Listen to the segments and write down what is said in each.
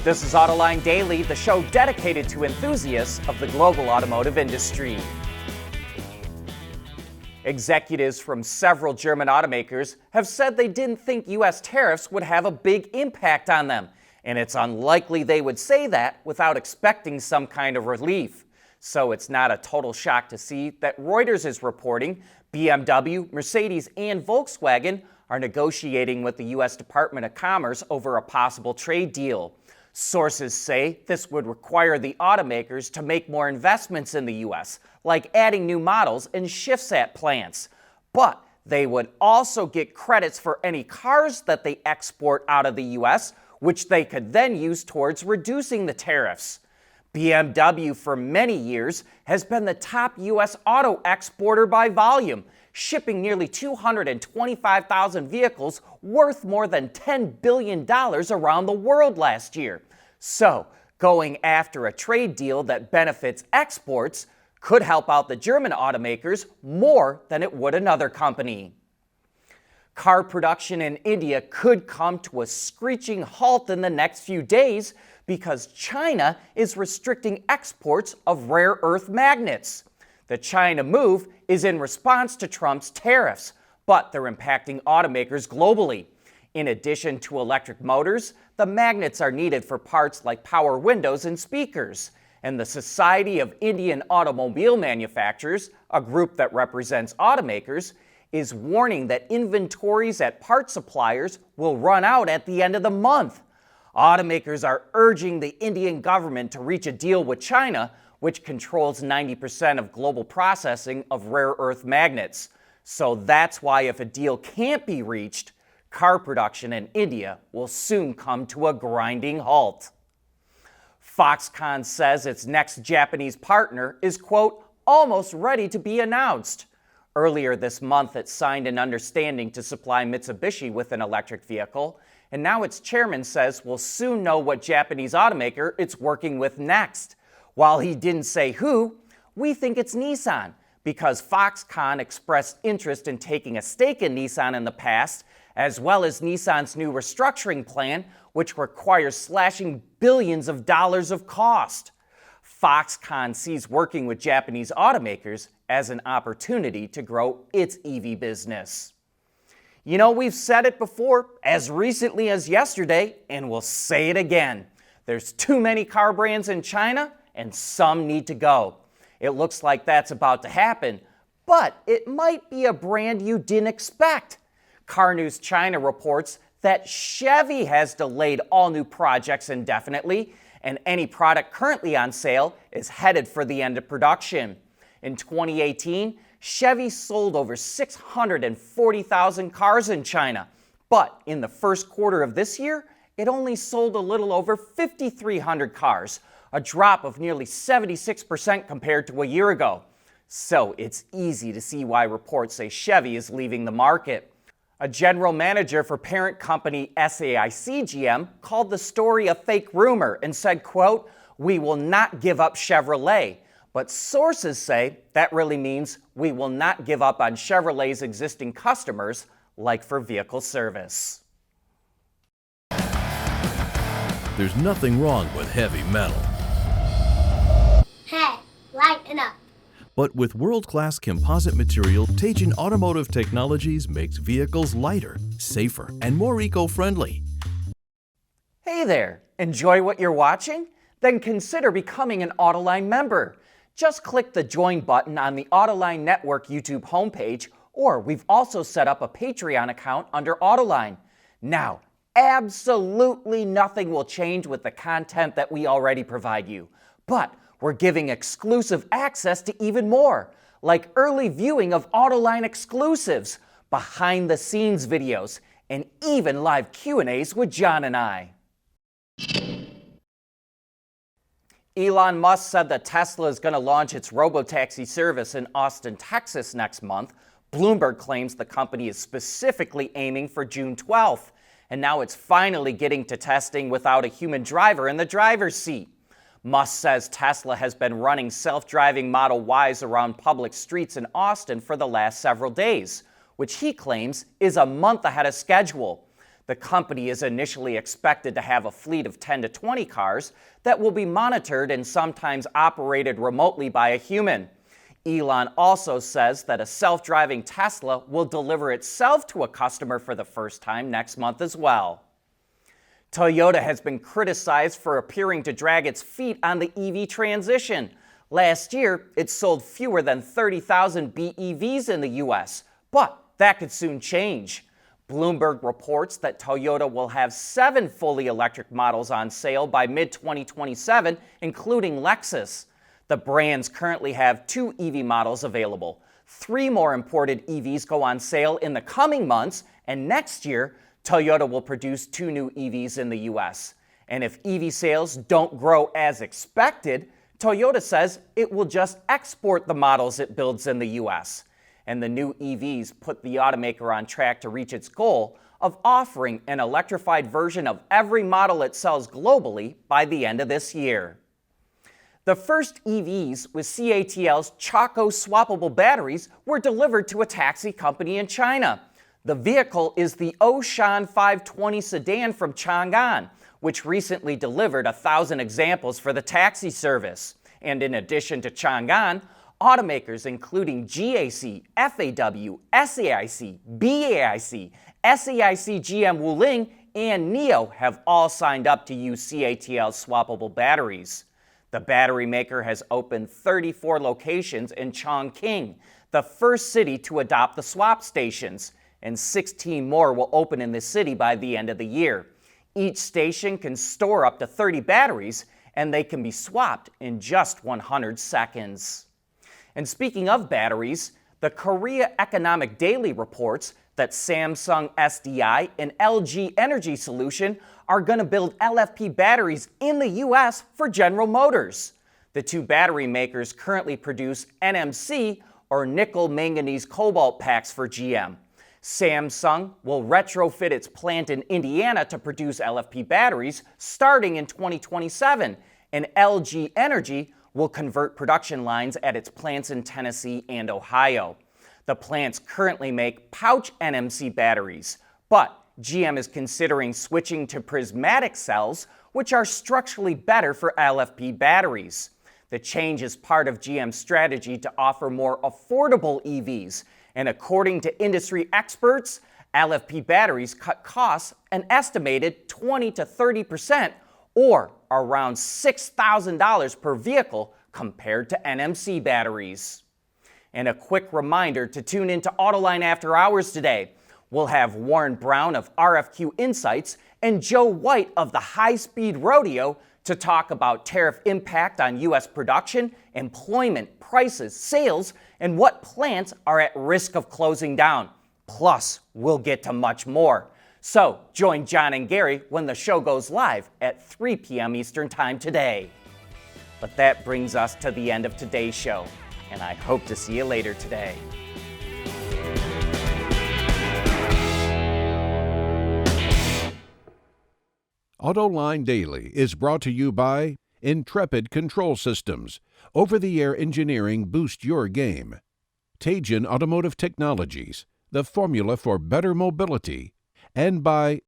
This is Autoline Daily, the show dedicated to enthusiasts of the global automotive industry. Executives from several German automakers have said they didn't think U.S. tariffs would have a big impact on them, and it's unlikely they would say that without expecting some kind of relief. So it's not a total shock to see that Reuters is reporting BMW, Mercedes, and Volkswagen are negotiating with the U.S. Department of Commerce over a possible trade deal. Sources say this would require the automakers to make more investments in the U.S., like adding new models and shifts at plants. But they would also get credits for any cars that they export out of the U.S., which they could then use towards reducing the tariffs. BMW for many years has been the top U.S. auto exporter by volume, shipping nearly 225,000 vehicles worth more than $10 billion around the world last year. So, going after a trade deal that benefits exports could help out the German automakers more than it would another company. Car production in India could come to a screeching halt in the next few days because China is restricting exports of rare earth magnets. The China move is in response to Trump's tariffs, but they're impacting automakers globally. In addition to electric motors, the magnets are needed for parts like power windows and speakers. And the Society of Indian Automobile Manufacturers, a group that represents automakers, is warning that inventories at part suppliers will run out at the end of the month. Automakers are urging the Indian government to reach a deal with China, which controls 90% of global processing of rare earth magnets. So that's why if a deal can't be reached, car production in India will soon come to a grinding halt. Foxconn says its next Japanese partner is, quote, almost ready to be announced. Earlier this month, it signed an understanding to supply Mitsubishi with an electric vehicle, and now its chairman says we'll soon know what Japanese automaker it's working with next. While he didn't say who, we think it's Nissan, because Foxconn expressed interest in taking a stake in Nissan in the past, as well as Nissan's new restructuring plan, which requires slashing billions of dollars of cost. Foxconn sees working with Japanese automakers as an opportunity to grow its EV business. You know, we've said it before, as recently as yesterday, and we'll say it again. There's too many car brands in China, and some need to go. It looks like that's about to happen, but it might be a brand you didn't expect. Car News China reports that Chevy has delayed all new projects indefinitely, and any product currently on sale is headed for the end of production. In 2018, Chevy sold over 640,000 cars in China, but in the first quarter of this year, it only sold a little over 5,300 cars, a drop of nearly 76% compared to a year ago. So it's easy to see why reports say Chevy is leaving the market. A general manager for parent company SAIC GM called the story a fake rumor and said, quote, we will not give up Chevrolet. But sources say that really means we will not give up on Chevrolet's existing customers, like for vehicle service. There's nothing wrong with heavy metal. Hey, lighten up. But with world-class composite material, Teijin Automotive Technologies makes vehicles lighter, safer, and more eco-friendly. Hey there, enjoy what you're watching? Then consider becoming an Autoline member. Just click the Join button on the Autoline Network YouTube homepage, or we've also set up a Patreon account under Autoline. Now, absolutely nothing will change with the content that we already provide you, but we're giving exclusive access to even more, like early viewing of Autoline exclusives, behind-the-scenes videos, and even live Q&As with John and I. Elon Musk said that Tesla is going to launch its robotaxi service in Austin, Texas next month. Bloomberg claims the company is specifically aiming for June 12th, and now it's finally getting to testing without a human driver in the driver's seat. Musk says Tesla has been running self-driving Model Ys around public streets in Austin for the last several days, which he claims is a month ahead of schedule. The company is initially expected to have a fleet of 10 to 20 cars that will be monitored and sometimes operated remotely by a human. Elon also says that a self-driving Tesla will deliver itself to a customer for the first time next month as well. Toyota has been criticized for appearing to drag its feet on the EV transition. Last year, it sold fewer than 30,000 BEVs in the US, but that could soon change. Bloomberg reports that Toyota will have 7 fully electric models on sale by mid-2027, including Lexus. The brands currently have 2 EV models available. 3 more imported EVs go on sale in the coming months, and next year, Toyota will produce 2 new EVs in the US. And if EV sales don't grow as expected, Toyota says it will just export the models it builds in the US. And the new EVs put the automaker on track to reach its goal of offering an electrified version of every model it sells globally by the end of this year. The first EVs with CATL's Choco swappable batteries were delivered to a taxi company in China. The vehicle is the Ocean 520 sedan from Chang'an, which recently delivered 1,000 examples for the taxi service. And in addition to Chang'an, automakers including GAC, FAW, SAIC, BAIC, SAIC GM Wuling, and NIO have all signed up to use CATL swappable batteries. The battery maker has opened 34 locations in Chongqing, the first city to adopt the swap stations, and 16 more will open in the city by the end of the year. Each station can store up to 30 batteries, and they can be swapped in just 100 seconds. And speaking of batteries, the Korea Economic Daily reports that Samsung SDI and LG Energy Solution are going to build LFP batteries in the US for General Motors. The 2 battery makers currently produce NMC, or nickel manganese cobalt packs, for GM. Samsung will retrofit its plant in Indiana to produce LFP batteries starting in 2027, and LG Energy will convert production lines at its plants in Tennessee and Ohio. The plants currently make pouch NMC batteries, but GM is considering switching to prismatic cells, which are structurally better for LFP batteries. The change is part of GM's strategy to offer more affordable EVs, and according to industry experts, LFP batteries cut costs an estimated 20 to 30%, or around $6,000 per vehicle compared to NMC batteries. And a quick reminder to tune into Autoline After Hours today. We'll have Warren Brown of RFQ Insights and Joe White of the High Speed Rodeo to talk about tariff impact on U.S. production, employment, prices, sales, and what plants are at risk of closing down. Plus, we'll get to much more. So join John and Gary when the show goes live at 3 p.m. Eastern Time today. But that brings us to the end of today's show, and I hope to see you later today. Autoline Daily is brought to you by Intrepid Control Systems. Over-the-air engineering boost your game. Teijin Automotive Technologies, the formula for better mobility. And by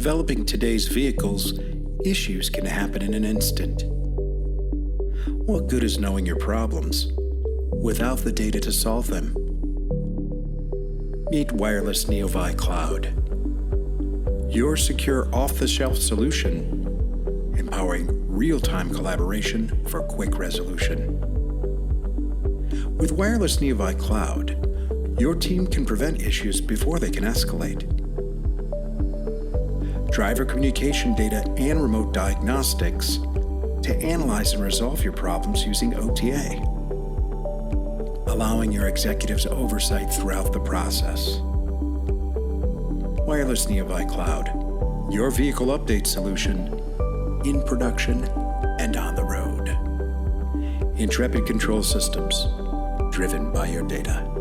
Developing today's vehicles, issues can happen in an instant. What good is knowing your problems without the data to solve them? Meet Wireless Neovi Cloud, your secure off-the-shelf solution, empowering real-time collaboration for quick resolution. With Wireless Neovi Cloud, your team can prevent issues before they can escalate. Driver communication data and remote diagnostics to analyze and resolve your problems using OTA, allowing your executives oversight throughout the process. Wireless Neovi Cloud, your vehicle update solution in production and on the road. Intrepid Control Systems, driven by your data.